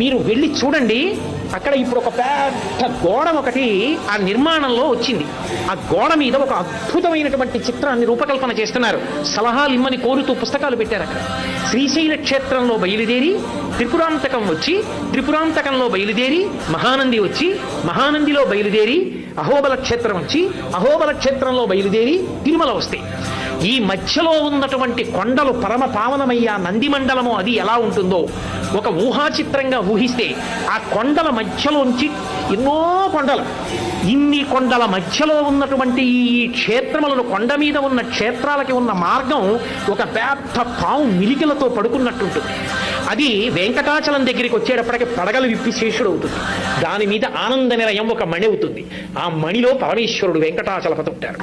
మీరు వెళ్ళి చూడండి, అక్కడ ఇప్పుడు ఒక పెద్ద గోడ ఒకటి ఆ నిర్మాణంలో వచ్చింది. ఆ గోడ మీద ఒక అద్భుతమైనటువంటి చిత్రాన్ని రూపకల్పన చేస్తున్నారు. సలహాలు ఇమ్మని కోరుతూ పుస్తకాలు పెట్టారు అక్కడ. శ్రీశైల క్షేత్రంలో బయలుదేరి త్రిపురాంతకం వచ్చి, త్రిపురాంతకంలో బయలుదేరి మహానంది వచ్చి, మహానందిలో బయలుదేరి అహోబల క్షేత్రం వచ్చి, అహోబల క్షేత్రంలో బయలుదేరి తిరుమల వస్తాయి. ఈ మధ్యలో ఉన్నటువంటి కొండలు పరమ పావనమయ్యా నంది మండలము అది ఎలా ఉంటుందో ఒక ఊహాచిత్రంగా ఊహిస్తే, ఆ కొండల మధ్యలోంచి ఎన్నో కొండలు, ఇన్ని కొండల మధ్యలో ఉన్నటువంటి ఈ క్షేత్రములను, కొండ మీద ఉన్న క్షేత్రాలకి ఉన్న మార్గం ఒక పెద్ద పావు మిలికలతో పడుకున్నట్టుంటుంది. అది వెంకటాచలం దగ్గరికి వచ్చేటప్పటికి పడగలు విప్పి శేషుడు అవుతుంది. దాని మీద ఆనంద నిలయం ఒక మణి అవుతుంది. ఆ మణిలో పరమేశ్వరుడు వెంకటాచలపతి ఉంటారు.